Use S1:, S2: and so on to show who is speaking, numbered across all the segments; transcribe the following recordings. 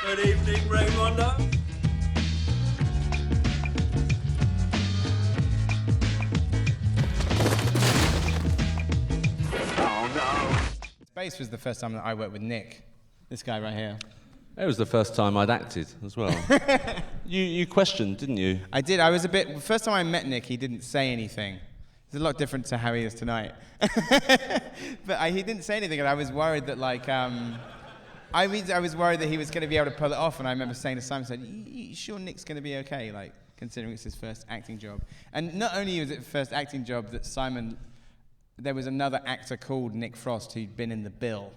S1: Good evening, Raymondo. Oh, no.
S2: Space was the first time that I worked with Nick. This guy right here.
S3: It was the first time I'd acted as well. You questioned, didn't you?
S2: I did. I was a bit... First time I met Nick, he didn't say anything. It's a lot different to how he is tonight. But he didn't say anything, and I was worried that, like... I was worried that he was going to be able to pull it off, and I remember saying to Simon, you sure Nick's going to be okay, like, considering it's his first acting job? And not only was it the first acting job that Simon... There was another actor called Nick Frost who'd been in the bill,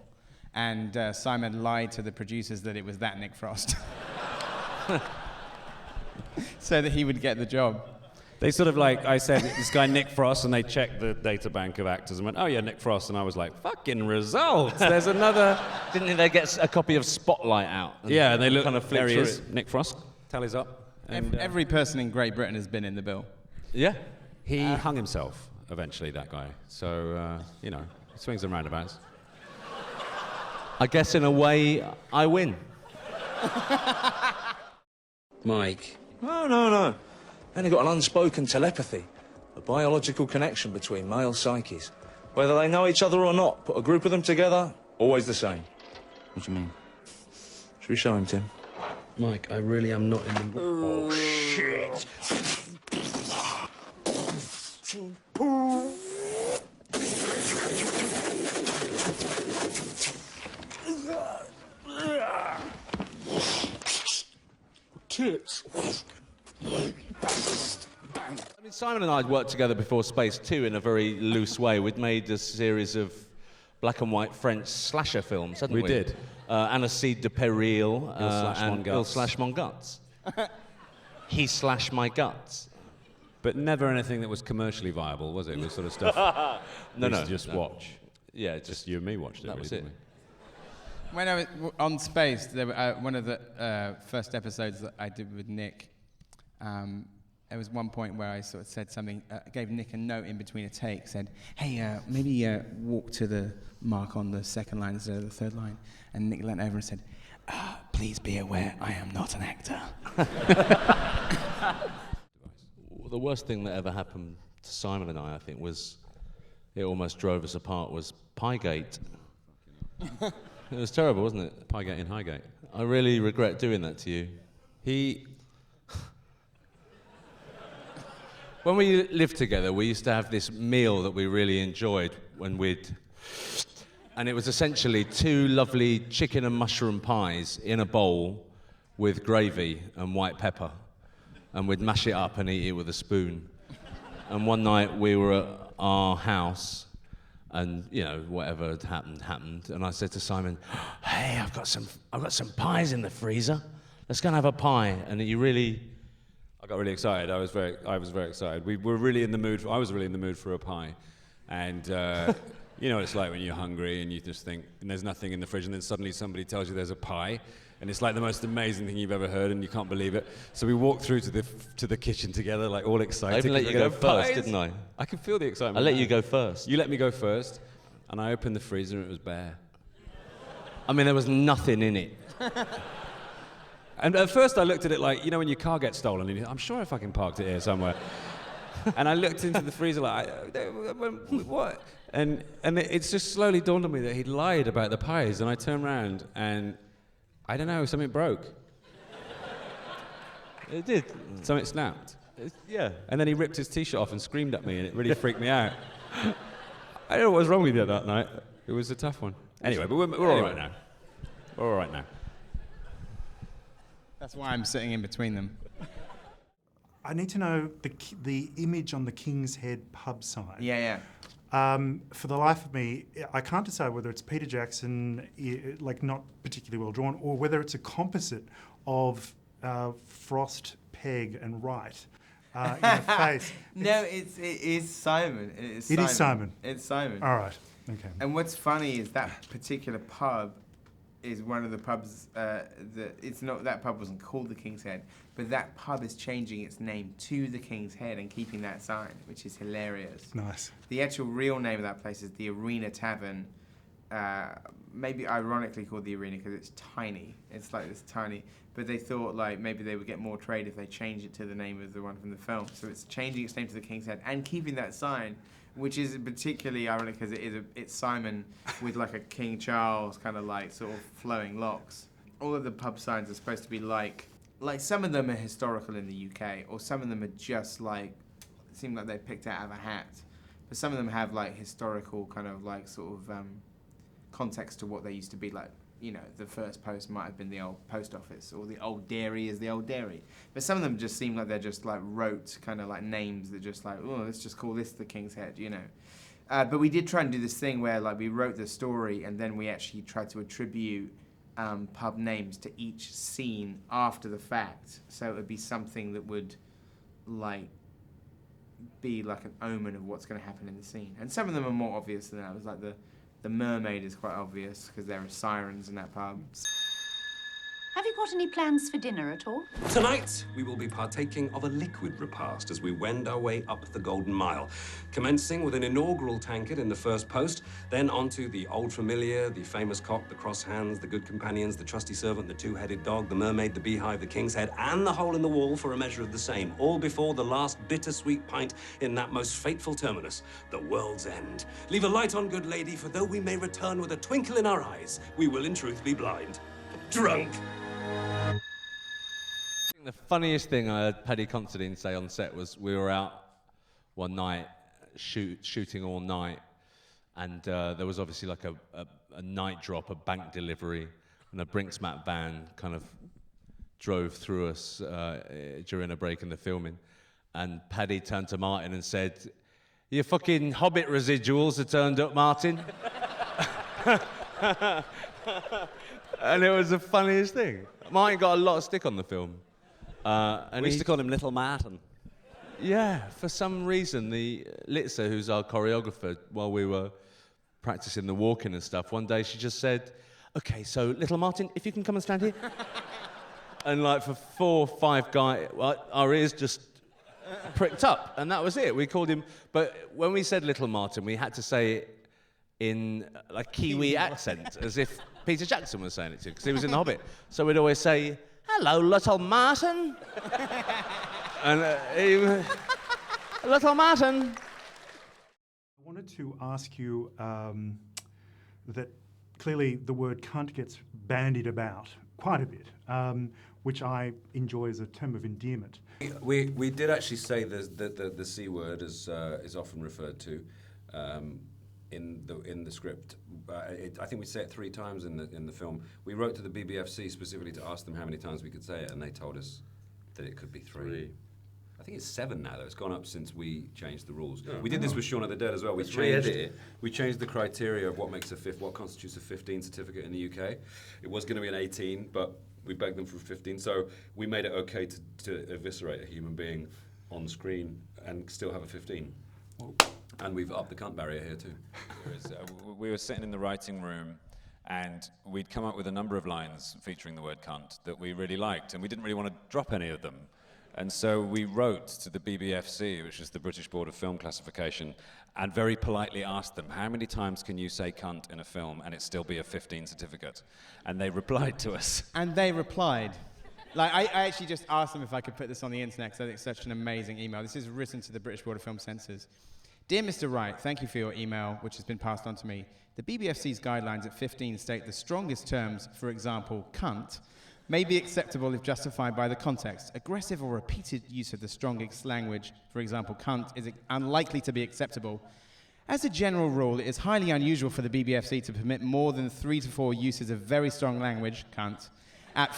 S2: and Simon lied to the producers that it was that Nick Frost. So that he would get the job.
S4: They sort of like, I said, this guy Nick Frost, and they checked the data bank of actors and went, oh yeah, Nick Frost, and I was like, fucking results, there's another...
S3: Didn't they get a copy of Spotlight out?
S4: Yeah, and they look,
S3: kind of
S4: there he
S3: through
S4: is,
S3: it.
S4: Nick Frost, tallies up. And,
S2: Every person in Great Britain has been in the bill.
S3: Yeah?
S4: he hung himself, eventually, that guy. So, you know, swings and roundabouts.
S3: I guess in a way, I win.
S5: Mike. No. Only got an unspoken telepathy, a biological connection between male psyches. Whether they know each other or not, put a group of them together, always the same.
S6: What do you mean?
S5: Should we show him, Tim?
S6: Mike, I really am not in the...
S5: Oh, shit! Tits.
S3: I mean, Simon and I had worked together before Space 2 in a very loose way. We'd made a series of black and white French slasher films, hadn't we?
S4: We did.
S3: Anisid de Peril and
S4: Il
S3: Il slash mon guts. He slashed my guts.
S4: But never anything that was commercially viable, was it? It was sort of stuff we used to just watch.
S3: Yeah,
S4: Just you and me watched it.
S3: That
S4: really,
S3: was it.
S4: didn't we?
S2: When I was on Space, there were, one of the first episodes that I did with Nick, there was one point where I sort of said something, gave Nick a note in between a take, said, hey, maybe walk to the mark on the second line instead of the third line. And Nick leant over and said, please be aware, I am not an actor.
S3: The worst thing that ever happened to Simon and I think, was it almost drove us apart, was Piegate. It was terrible, wasn't it?
S4: Piegate in Highgate.
S3: I really regret doing that to you. When we lived together, we used to have this meal that we really enjoyed and it was essentially 2 lovely chicken and mushroom pies in a bowl with gravy and white pepper. And we'd mash it up and eat it with a spoon. And one night we were at our house, and you know, whatever had happened. And I said to Simon, hey, I've got some pies in the freezer. Let's go and have a pie. And I
S4: got really excited. I was very excited. We were really in the mood. I was really in the mood for a pie, and you know what it's like when you're hungry and you just think, and there's nothing in the fridge, and then suddenly somebody tells you there's a pie, and it's like the most amazing thing you've ever heard, and you can't believe it. So we walked through to the kitchen together, like all excited.
S3: I even let you go first, didn't I?
S4: I can feel the excitement.
S3: I let you go first.
S4: You let me go first, and I opened the freezer and it was bare.
S3: I mean, there was nothing in it.
S4: And at first I looked at it like, you know when your car gets stolen, and I'm sure I fucking parked it here somewhere. And I looked into the freezer like, what? And it's just slowly dawned on me that he'd lied about the pies, and I turned around and, I don't know, something broke.
S3: It did.
S4: Something snapped.
S3: Yeah.
S4: And then he ripped his t-shirt off and screamed at me, and it really freaked me out. I don't know what was wrong with you that night. It was a tough one. Anyway, but we're all right now. We're all right now.
S2: That's why I'm sitting in between them.
S7: I need to know the image on the King's Head pub sign.
S2: Yeah.
S7: For the life of me, I can't decide whether it's Peter Jackson, like not particularly well drawn, or whether it's a composite of Frost, Pegg, and Wright in the face.
S2: No, it is Simon. It is
S7: Simon.
S2: It's Simon.
S7: All right. Okay.
S2: And what's funny is that particular pub is one of the pubs that pub wasn't called the King's Head, but that pub is changing its name to the King's Head and keeping that sign, which is hilarious.
S7: Nice.
S2: The actual real name of that place is the Arena Tavern, maybe ironically called the arena because it's tiny. It's like this tiny. But they thought like maybe they would get more trade if they changed it to the name of the one from the film. So it's changing its name to the King's Head and keeping that sign, which is particularly ironic because it's Simon with like a King Charles kind of like sort of flowing locks. All of the pub signs are supposed to be like some of them are historical in the UK, or some of them are just like seem like they picked out of a hat. But some of them have like historical kind of like sort of context to what they used to be like. You know, the first post might have been the old post office, or the old dairy is the old dairy. But some of them just seem like they're just like rote kind of like names that just like, oh, let's just call this the King's Head, you know. But we did try and do this thing where like we wrote the story and then we actually tried to attribute pub names to each scene after the fact. So it would be something that would like be like an omen of what's going to happen in the scene. And some of them are more obvious than that. It was like the mermaid is quite obvious because there are sirens in that pub.
S8: Have you got any plans for dinner at all?
S9: Tonight, we will be partaking of a liquid repast as we wend our way up the Golden Mile, commencing with an inaugural tankard in the first post, then onto the old familiar, the famous cock, the cross hands, the good companions, the trusty servant, the two-headed dog, the mermaid, the beehive, the King's Head, and the hole in the wall for a measure of the same, all before the last bittersweet pint in that most fateful terminus, the world's end. Leave a light on, good lady, for though we may return with a twinkle in our eyes, we will in truth be blind. Drunk.
S3: The funniest thing I heard Paddy Considine say on set was we were out one night shooting all night, and there was obviously like a night drop, a bank delivery, and a Brinksmat van kind of drove through us during a break in the filming, and Paddy turned to Martin and said, "Your fucking Hobbit residuals are turned up, Martin." And it was the funniest thing. Martin got a lot of stick on the film. And
S4: we used to call him Little Martin.
S3: Yeah, for some reason, the Litza, who's our choreographer, while we were practicing the walking and stuff, one day she just said, "Okay, so Little Martin, if you can come and stand here." And like for 4 or 5 guys, well, our ears just pricked up, and that was it. We called him, but when we said Little Martin, we had to say it in like Kiwi accent, as if Peter Jackson was saying it to, because he was in The Hobbit. So we'd always say, "Hello, Little Martin." And Little Martin.
S7: I wanted to ask you that clearly the word cunt gets bandied about quite a bit, which I enjoy as a term of endearment.
S4: We did actually say the C word is often referred to in the script. I think we say it 3 times in the film. We wrote to the BBFC specifically to ask them how many times we could say it, and they told us that it could be 3. I think it's 7 now, though. It's gone up since we changed the rules. We did this with Shaun of the Dead as well. We changed the criteria of what constitutes a 15 certificate in the UK. It was going to be an 18, but we begged them for 15. So we made it okay to eviscerate a human being on screen and still have a 15. And we've upped the cunt barrier here too.
S10: We were sitting in the writing room, and we'd come up with a number of lines featuring the word cunt that we really liked, and we didn't really want to drop any of them. And so we wrote to the BBFC, which is the British Board of Film Classification, and very politely asked them, how many times can you say cunt in a film and it still be a 15 certificate? And they replied to us.
S2: And they replied. Like, I actually just asked them if I could put this on the internet, because I think it's such an amazing email. This is written to the British Board of Film Censors. "Dear Mr. Wright, thank you for your email, which has been passed on to me. The BBFC's guidelines at 15 state the strongest terms, for example, cunt, may be acceptable if justified by the context. Aggressive or repeated use of the strongest language, for example, cunt, is unlikely to be acceptable. As a general rule, it is highly unusual for the BBFC to permit more than 3 to 4 uses of very strong language, cunt, at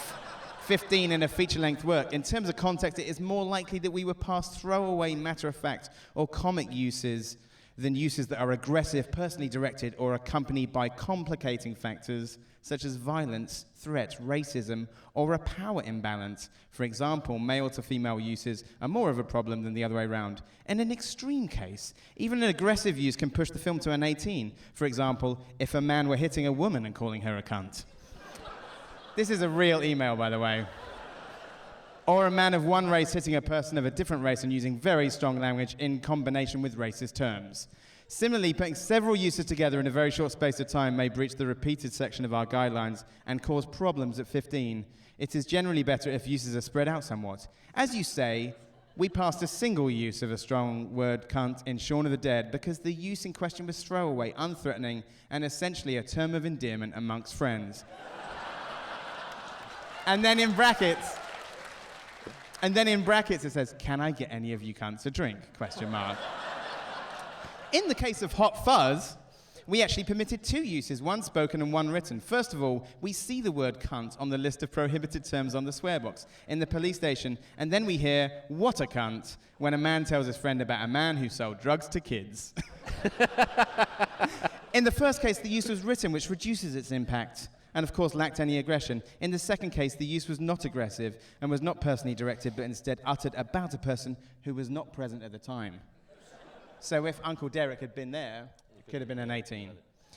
S2: 15 in a feature-length work. In terms of context, it is more likely that we would pass throwaway matter-of-fact or comic uses than uses that are aggressive, personally directed, or accompanied by complicating factors such as violence, threat, racism, or a power imbalance. For example, male to female uses are more of a problem than the other way around. In an extreme case, even an aggressive use can push the film to an 18. For example, if a man were hitting a woman and calling her a cunt." This is a real email, by the way. "Or a man of one race hitting a person of a different race and using very strong language in combination with racist terms. Similarly, putting several uses together in a very short space of time may breach the repeated section of our guidelines and cause problems at 15. It is generally better if uses are spread out somewhat. As you say, we passed a single use of a strong word cunt in Shaun of the Dead because the use in question was throwaway, unthreatening, and essentially a term of endearment amongst friends. And then in brackets it says, "Can I get any of you cunts a drink?" ? In the case of Hot Fuzz, we actually permitted 2 uses, one spoken and one written. First of all, we see the word cunt on the list of prohibited terms on the swear box in the police station, and then we hear, "What a cunt," when a man tells his friend about a man who sold drugs to kids. In the first case, the use was written, which reduces its impact, and of course lacked any aggression. In the second case, the use was not aggressive and was not personally directed, but instead uttered about a person who was not present at the time. So if Uncle Derek had been there, it could have been an 18.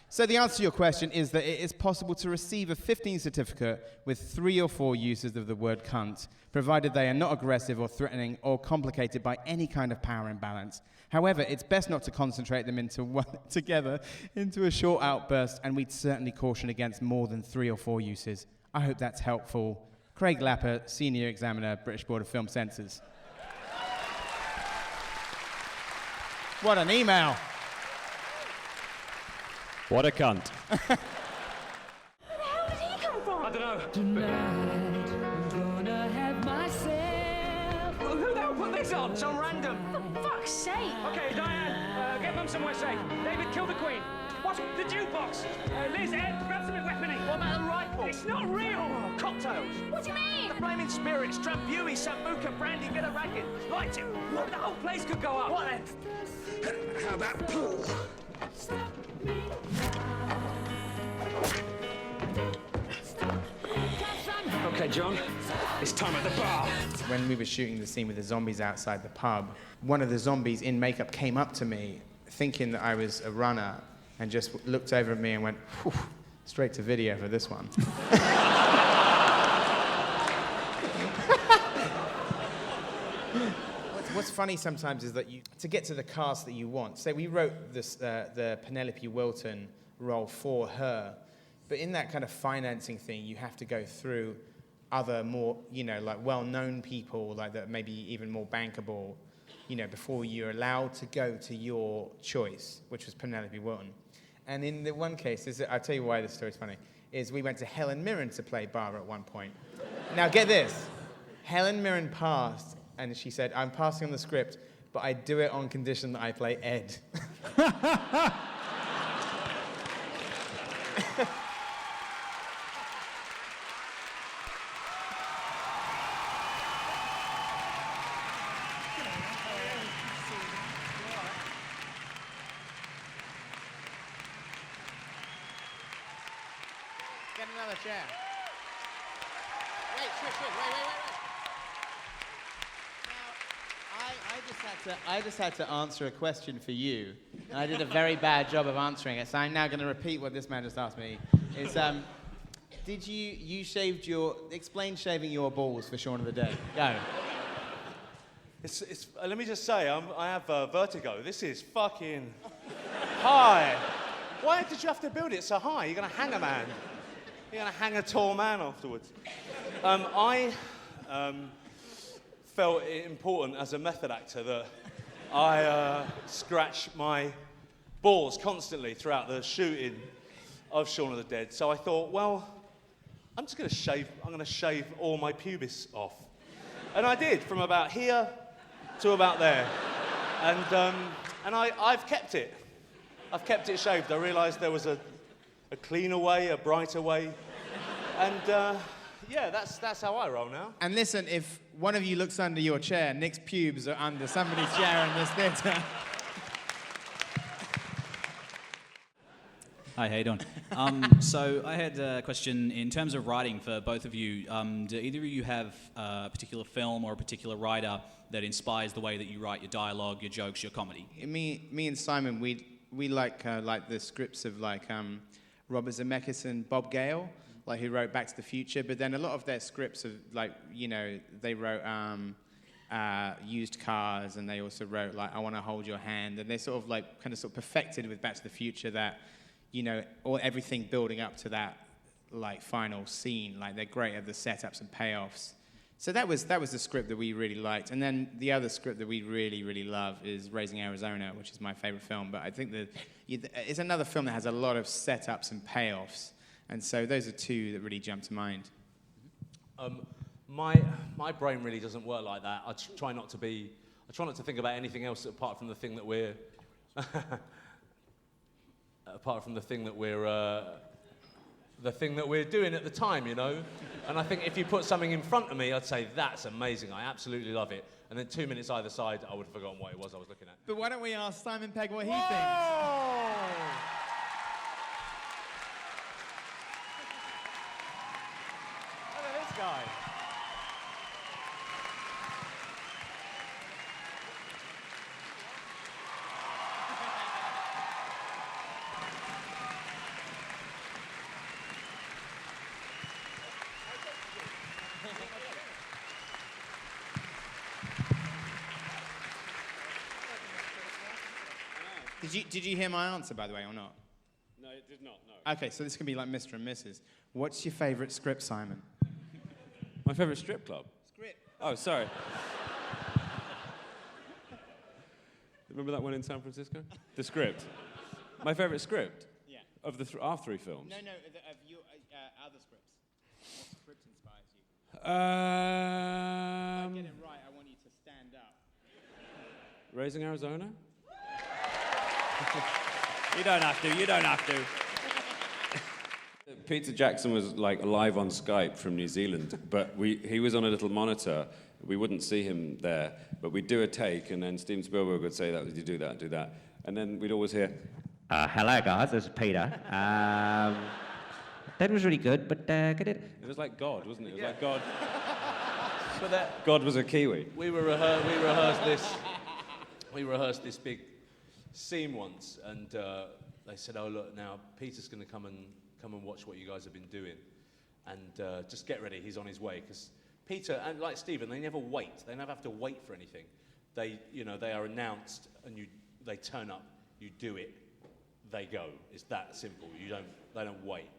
S2: So the answer to your question is that it is possible to receive a 15 certificate with 3 or 4 uses of the word cunt, provided they are not aggressive or threatening or complicated by any kind of power imbalance. However, it's best not to concentrate them together into a short outburst, and we'd certainly caution against more than 3 or 4 uses. I hope that's helpful. Craig Lapper, Senior Examiner, British Board of Film Censors. What an email.
S10: What a cunt.
S11: Where the hell did he come from?
S1: I don't know.
S11: Tonight, I'm gonna have myself.
S1: Who the hell put this on? Some random.
S11: For fuck's sake.
S1: Okay, Diane, get mum somewhere safe. David, kill the Queen. What's the jukebox? Liz, Ed, grab some weaponry. What about the rifle? It's not real. Cocktails.
S11: What do you mean?
S1: The flaming spirits, Drambuie, Sambuca, brandy, get a racket. Light it. What? The whole place could go up. What then? How about pool? Okay, John, it's time at the bar.
S2: When we were shooting the scene with the zombies outside the pub, one of the zombies in makeup came up to me, thinking that I was a runner, and just looked over at me and went, "Whew, straight to video for this one." What's funny sometimes is that to get to the cast that you want, say we wrote the Penelope Wilton role for her, but in that kind of financing thing, you have to go through other more, like well-known people, like that maybe even more bankable, before you're allowed to go to your choice, which was Penelope Wilton. And in the one case, I'll tell you why this story's funny, is we went to Helen Mirren to play Barbara at one point. Now get this, Helen Mirren passed, and she said, "I'm passing on the script, but I do it on condition that I play Ed." Get another chair. Wait. I just had to answer a question for you, and I did a very bad job of answering it. So I'm now going to repeat what this man just asked me. Did you explain shaving your balls for Shaun of the Dead? Go.
S12: Let me just say, I have vertigo. This is fucking high. Why did you have to build it so high? You're going to hang a man. You're going to hang a tall man afterwards. I felt it important as a method actor that I scratch my balls constantly throughout the shooting of Shaun of the Dead. So I thought, well, I'm going to shave all my pubis off. And I did, from about here to about there. And I've kept it. I've kept it shaved. I realised there was a cleaner way, a brighter way. And yeah, that's how I roll now.
S2: And listen, if one of you looks under your chair, Nick's pubes are under somebody's chair in this theatre.
S13: Hi, how you doing? So I had a question in terms of writing for both of you. Do either of you have a particular film or a particular writer that inspires the way that you write your dialogue, your jokes, your comedy?
S2: Me and Simon, we like the scripts of Robert Zemeckis and Bob Gale, who wrote Back to the Future. But then a lot of their scripts of they wrote used cars, and they also wrote like I Want to Hold Your Hand, and they sort of like kind of sort of perfected with Back to the Future that, you know, everything building up to that like final scene, like they're great at the setups and payoffs. So that was the script that we really liked. And then the other script that we really, really love is Raising Arizona, which is my favorite film. But I think that it's another film that has a lot of setups and payoffs. And so those are two that really jump to mind.
S3: My brain really doesn't work like that. I try not to think about anything else apart from the thing that we're the thing that we're doing at the time, you know? And I think if you put something in front of me, I'd say, that's amazing, I absolutely love it. And then 2 minutes either side, I would have forgotten what it was I was looking at.
S2: But why don't we ask Simon Pegg what he thinks?
S14: Look at this guy.
S2: Did you hear my answer, by the way, or not?
S4: No, it did not, no.
S2: Okay, so this can be like Mr. and Mrs. What's your favourite script, Simon?
S4: My favourite strip club?
S2: Script.
S4: Oh, sorry. Remember that one in San Francisco? The script. My favourite script?
S2: Yeah.
S4: Of our three films?
S2: No, of your other scripts. What script inspires you? If I get it right, I want you to stand up.
S4: Raising Arizona?
S14: You don't have to.
S4: Peter Jackson was like live on Skype from New Zealand, but he was on a little monitor. We wouldn't see him there, but we'd do a take, and then Steven Spielberg would say, "That you do that, do that," and then we'd always hear,
S15: "Hello guys, this is Peter. That was really good, but get it."
S4: It was like God, wasn't it? It was like God. But God was a Kiwi.
S3: We rehearsed this big scene once, and they said, "Oh look, now Peter's going to come and watch what you guys have been doing, and just get ready. He's on his way." Because Peter and like Stephen, they never wait. They never have to wait for anything. They are announced, and they turn up. You do it. They go. It's that simple. They don't wait.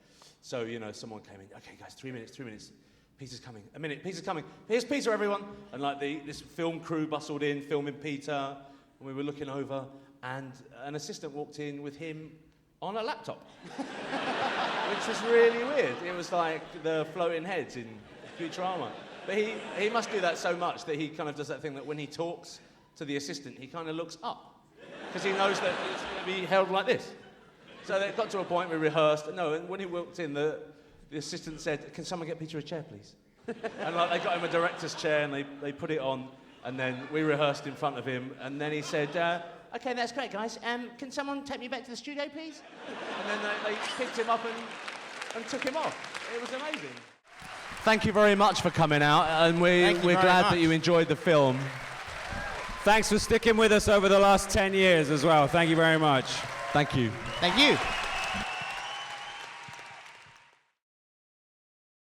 S3: So someone came in. Okay, guys, 3 minutes. Peter's coming. A minute. Peter's coming. Here's Peter, everyone. And like this film crew bustled in, filming Peter, and we were looking over. And an assistant walked in with him on a laptop, which was really weird. It was like the floating heads in Futurama. But he must do that so much that he kind of does that thing that when he talks to the assistant, he kind of looks up, because he knows that it's going to be held like this. So it got to a point we rehearsed. No, and when he walked in, the assistant said, "Can someone get Peter a chair, please?" And like they got him a director's chair, and they put it on, and then we rehearsed in front of him, and then he said, "Okay, that's great, guys. Can someone take me back to the studio, please?" And then they picked him up and took him off. It was amazing. Thank you very much for coming out, and we're glad that you enjoyed the film.
S14: Thanks for sticking with us over the last 10 years as well. Thank you very much.
S3: Thank you.
S2: Thank you.